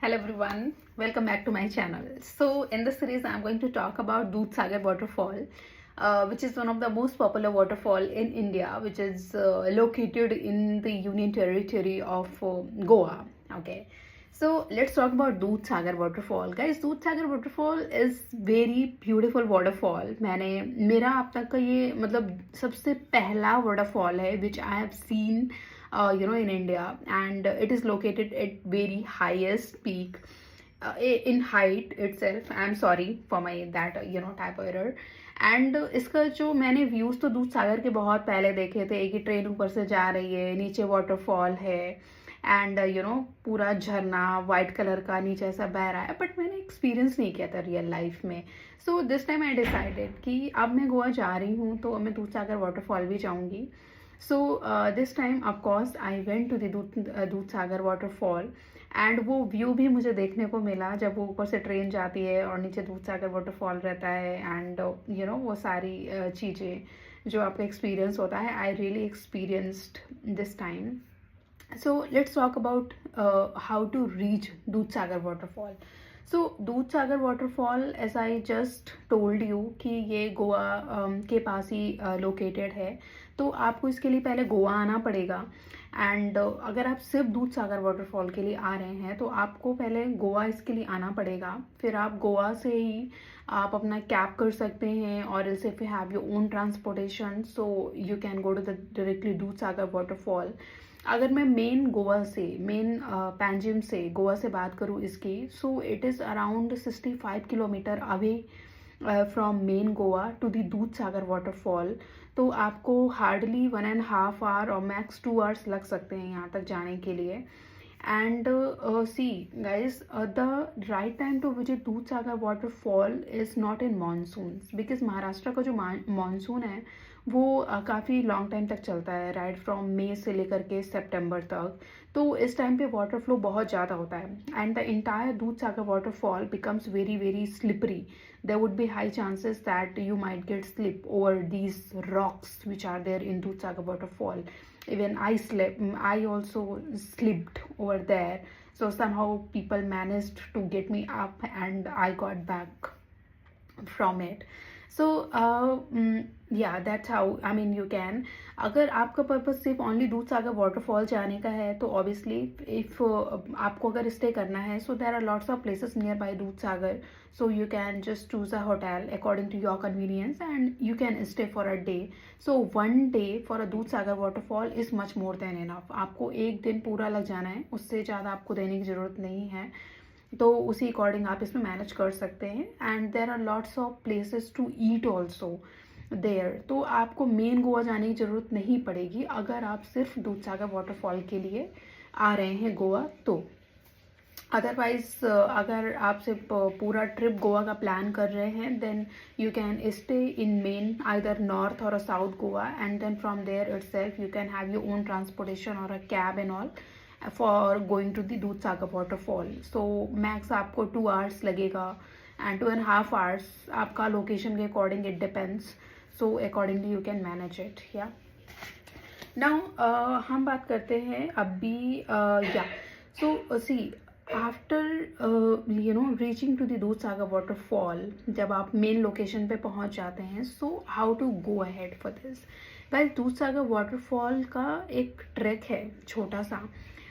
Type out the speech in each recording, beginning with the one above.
Hello everyone, welcome back to my channel. So in this series I'm going to talk about Dudhsagar waterfall, which is one of the most popular waterfall in India, which is located in the Union Territory of Goa. Okay, so let's talk about Dudhsagar waterfall. Guys, Dudhsagar waterfall is very beautiful waterfall. मैंने मेरा अब तक का ये मतलब सबसे पहला waterfall है which I have seen in India, and it is located at very highest peak in height itself. I'm sorry for my that typo error. And इसका जो मैंने व्यूज़ तो दूध सागर के बहुत पहले देखे थे कि ट्रेन ऊपर से जा रही है, नीचे वाटरफॉल है एंड पूरा झरना वाइट कलर का नीचे ऐसा बह रहा है, बट मैंने एक्सपीरियंस नहीं किया था रियल लाइफ में. So this time I decided कि अब मैं गोवा जा रही हूँ तो मैं दूध सागर वाटरफॉल भी जाऊँगी. So this time of course I went to the Dudhsagar waterfall and वो व्यू भी मुझे देखने को मिला जब वो ऊपर से ट्रेन जाती है और नीचे दूधसागर वाटरफॉल रहता है एंड वो सारी चीज़ें जो आपका एक्सपीरियंस होता है. I really experienced this time. So let's talk about how to reach Dudhsagar waterfall. So Dudhsagar waterfall as I just told you कि ये गोवा के पास ही लोकेटेड है. तो आपको इसके लिए पहले गोवा आना पड़ेगा एंड अगर आप सिर्फ दूधसागर वाटरफॉल के लिए आ रहे हैं तो आपको पहले गोवा इसके लिए आना पड़ेगा. फिर आप गोवा से ही आप अपना कैब कर सकते हैं और else if you have your own transportation so you can go to the directly Dudhsagar waterfall. अगर मैं मेन गोवा से पैंजिम से गोवा से बात करूँ इसकी, so it is around 65 kilometre away from main Goa to the Dudhsagar waterfall. तो आपको हार्डली 1.5 आवर और मैक्स 2 आवर्स लग सकते हैं यहाँ तक जाने के लिए. And see guys, the right time to visit Dudhsagar waterfall is not in monsoons because Maharashtra का जो मानसून है वो काफ़ी लॉन्ग टाइम तक चलता है, राइट फ्रॉम मई से लेकर के सितंबर तक. तो इस टाइम पे वाटर फ्लो बहुत ज़्यादा होता है and the entire Dudhsagar waterfall becomes very very slippery. there would be high chances that you might get slip over these rocks which are there in Dudhsagar waterfall. Even I also slipped over there, so somehow people managed to get me up and I got back from it. So yeah, that's how you can. अगर आपका purpose सिर्फ only Dudhsagar waterfall जाने का है तो obviously if आपको अगर stay करना है so there are lots of places nearby Dudhsagar. So you can just choose a hotel according to your convenience and you can stay for a day. So 1 day for a Dudhsagar waterfall is much more than enough. आपको 1 दिन पूरा लग जाना है, उससे ज़्यादा आपको देने की ज़रूरत नहीं है. तो उसी अकॉर्डिंग आप इसमें मैनेज कर सकते हैं. And there are lots of places to eat also there. तो आपको मेन गोवा जाने की ज़रूरत नहीं पड़ेगी अगर आप सिर्फ दूधसागर वाटरफॉल के लिए आ रहे हैं गोवा. तो अदरवाइज अगर आप सिर्फ पूरा ट्रिप गोवा का प्लान कर रहे हैं then you can stay in main either north और south Goa and then from there itself you can have your own transportation और a cab and all for going to the Dudhsagar waterfall. So max आपको 2 hours लगेगा and 2.5 hours आपका location के according it depends. So accordingly you can manage it. या now हम बात करते हैं अभी या so see after reaching to the Dudhsagar waterfall, जब आप मेन लोकेशन पे पहुंच जाते हैं so how to go ahead for this. Guys, Dudhsagar waterfall का एक ट्रैक है छोटा सा.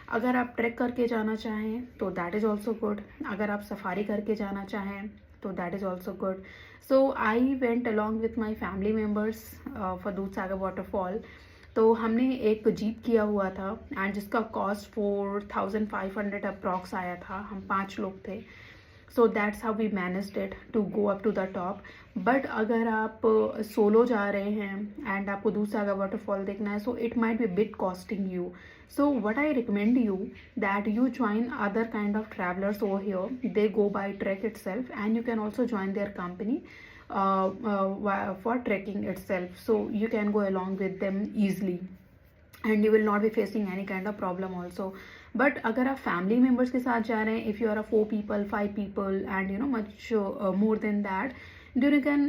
अगर आप ट्रैक करके जाना चाहें तो दैट इज़ ऑल्सो गुड. अगर आप सफारी करके जाना चाहें तो that is also good. So I went along with my family members for Dudhsagar waterfall. तो हमने एक जीप किया हुआ था एंड जिसका कॉस्ट 4500 अप्रॉक्स आया था. हम 5 लोग थे. So that's how we managed it to go up to the top. But अगर आप सोलो जा रहे हैं एंड आपको दूधसागर वाटरफॉल देखना है so it might be bit costing you. So what I recommend you that you join other kind of travelers over here. They go by trek itself and you can also join their company for trekking itself. So you can go along with them easily and you will not be facing any kind of problem also. But अगर आप family members के साथ जा रहे हैं, if you are a 4 people 5 people and much more than that, then you can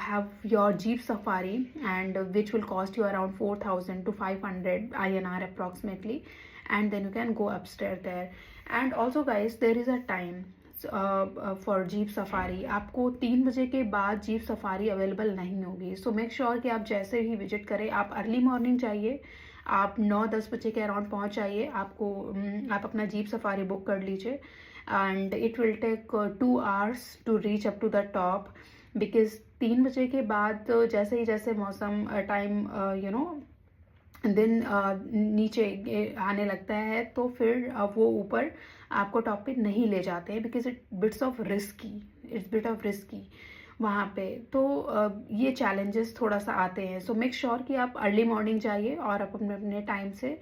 have your jeep safari and which will cost you around 4000 to 500 INR approximately, and then you can go upstairs there. And also guys there is a time for jeep safari. आपको 3 बजे के बाद jeep safari available नहीं होगी. सो make sure कि आप जैसे ही visit करें, आप अर्ली मॉर्निंग जाइए, आप 9-10 बजे के अराउंड पहुंच जाइए. आप अपना जीप सफारी बुक कर लीजिए and it will take 2 hours to reach up to the top. Because 3 बजे के बाद जैसे ही जैसे मौसम टाइम दिन नीचे आने लगता है, तो फिर वो ऊपर आपको टॉप पे नहीं ले जाते हैं. Because it's bit of risky वहाँ पे. तो ये चैलेंजेस थोड़ा सा आते हैं. सो मेक श्योर कि आप अर्ली मॉर्निंग जाइए और आप अपने अपने टाइम से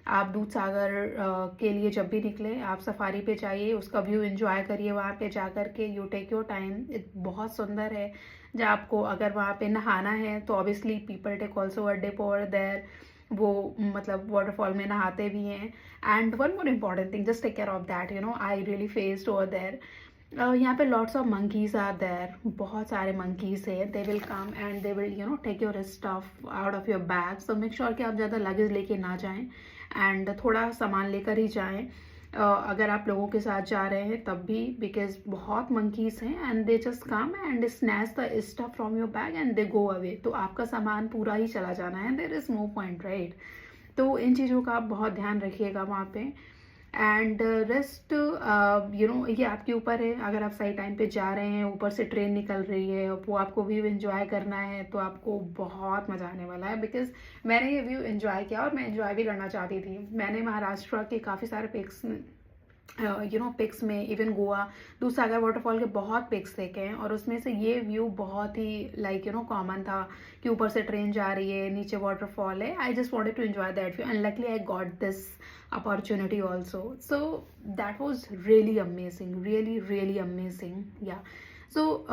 आप दूध सागर के लिए जब भी निकले, आप सफारी पे जाइए, उसका व्यू एंजॉय करिए. वहाँ पे जा कर के यू टेक योर टाइम. बहुत सुंदर है. जब आपको अगर वहाँ पे नहाना है तो obviously people take also a dip over there. वो मतलब वाटरफॉल में नहाते भी हैं. And one more important thing, just take care of that. I really faced over there. यहाँ पे lots of monkeys are there. बहुत सारे मंकीज हैं. They will come and they will take your stuff out of your bag. So make sure कि आप ज़्यादा luggage लेके ना जाएं एंड थोड़ा सामान लेकर ही जाएं. अगर आप लोगों के साथ जा रहे हैं तब भी, बिकॉज बहुत मंकीज हैं and they just come and snatch the stuff from your bag and they go away. तो आपका सामान पूरा ही चला जाना है. There is no point, right? तो इन चीज़ों का आप बहुत ध्यान रखिएगा वहाँ पे. एंड रेस्ट ये आपके ऊपर है. अगर आप सही टाइम पे जा रहे हैं, ऊपर से ट्रेन निकल रही है, वो आपको व्यू एंजॉय करना है, तो आपको बहुत मज़ा आने वाला है. बिकॉज मैंने ये व्यू एंजॉय किया और मैं एंजॉय भी करना चाहती थी. मैंने महाराष्ट्र के काफ़ी सारे पिक्स में इवन गोवा दूध सागर वाटरफॉल के बहुत पिक्स देखे हैं और उसमें से ये व्यू बहुत ही कॉमन था कि ऊपर से ट्रेन जा रही है, नीचे वाटरफॉल है. I just wanted to enjoy that view and luckily I got this opportunity also. So that was really amazing, really amazing. Yeah. So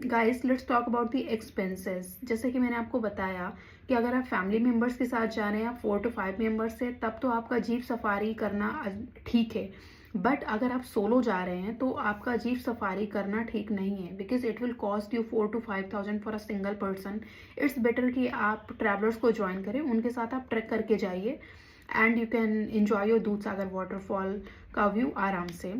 guys, let's talk about the expenses. जैसे कि मैंने आपको बताया कि अगर आप फैमिली मेम्बर्स के साथ जा रहे हैं, आप 4 to 5 मेम्बर्स से, तब तो आपका जीप सफारी करना ठीक है. बट अगर आप सोलो जा रहे हैं तो आपका जीप सफारी करना ठीक नहीं है. Because it will cost you 4 to 5,000 for a single person. It's better कि आप ट्रैवलर्स को ज्वाइन करें, उनके साथ आप ट्रैक करके जाइए and you can enjoy your दूध सागर वाटरफॉल का व्यू आराम से.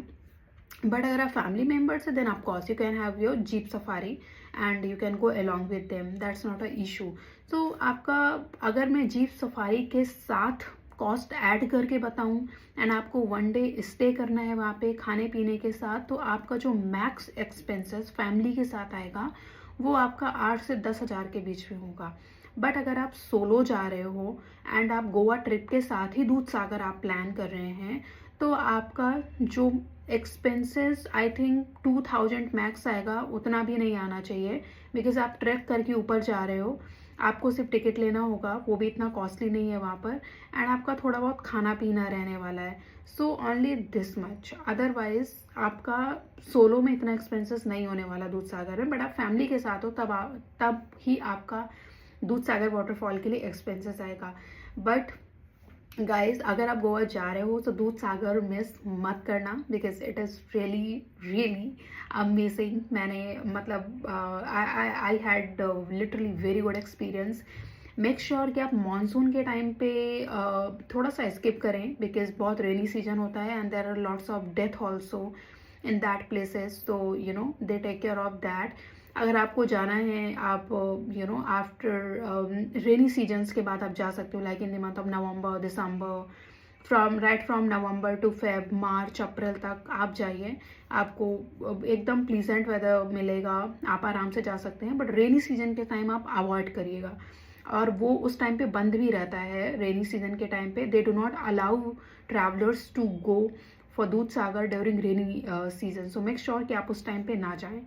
बट अगर आप फैमिली मेम्बर्स है, then of course you can have your jeep safari and you can go along with them. That's not a issue. तो आपका, अगर मैं जीप सफारी के साथ कॉस्ट ऐड करके बताऊं एंड आपको 1 day स्टे करना है वहाँ पे खाने पीने के साथ, तो आपका जो मैक्स एक्सपेंसेस फैमिली के साथ आएगा वो आपका 8 से 10 हज़ार के बीच में होगा. बट अगर आप सोलो जा रहे हो एंड आप गोवा ट्रिप के साथ ही दूध सागर आप प्लान कर रहे हैं, तो आपका जो एक्सपेंसेस आई थिंक 2,000 मैक्स आएगा. उतना भी नहीं आना चाहिए बिकॉज आप ट्रैक करके ऊपर जा रहे हो. आपको सिर्फ टिकट लेना होगा, वो भी इतना कॉस्टली नहीं है वहाँ पर. एंड आपका थोड़ा बहुत खाना पीना रहने वाला है. So only this much. Otherwise आपका सोलो में इतना एक्सपेंसेस नहीं होने वाला दूध सागर में. बट आप फैमिली के साथ हो तब ही आपका दूध सागर वाटरफॉल के लिए एक्सपेंसेस आएगा. बट गाइज, अगर आप गोवा जा रहे हो तो दूध सागर मिस मत करना because it is really amazing. मैंने मतलब I had literally very good experience. Make sure कि आप मानसून के टाइम पे थोड़ा सा स्किप करें बिकॉज बहुत रेनी सीजन होता है and there are lots of death also in that places. तो they take care of that. अगर आपको जाना है, आप आफ्टर रेनी सीजन्स के बाद आप जा सकते हो, like in the month of November, December, from November to Feb, March, April तक आप जाइए. आपको एकदम प्लीजेंट वेदर मिलेगा, आप आराम से जा सकते हैं. बट रेनी सीजन के टाइम आप अवॉइड करिएगा. और वो उस टाइम पे बंद भी रहता है. रेनी सीजन के टाइम पे they do not allow travellers to go for Dudhsagar during rainy season. So make sure कि आप उस टाइम पे ना जाएं.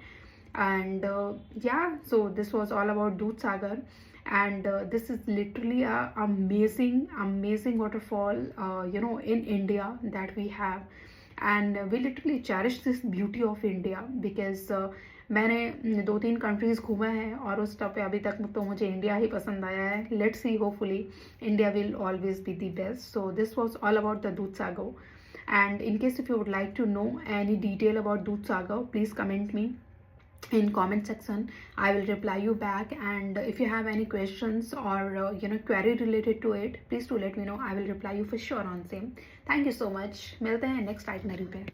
And yeah, so this was all about Dudhsagar, and this is literally a amazing waterfall in India that we have, and we literally cherish this beauty of India because मैंने 2-3 countries घूमा है और उस top पे अभी तक तो मुझे इंडिया ही पसंद आया है. Let's see, hopefully India will always be the best. So this was all about the Dudhsagar, and in case if you would like to know any detail about Dudhsagar, please comment me. in comment section. I will reply you back, and if you have any questions or query related to it, please do let me know. I will reply you for sure on same. Thank you so much. मिलते हैं next itinerary पे.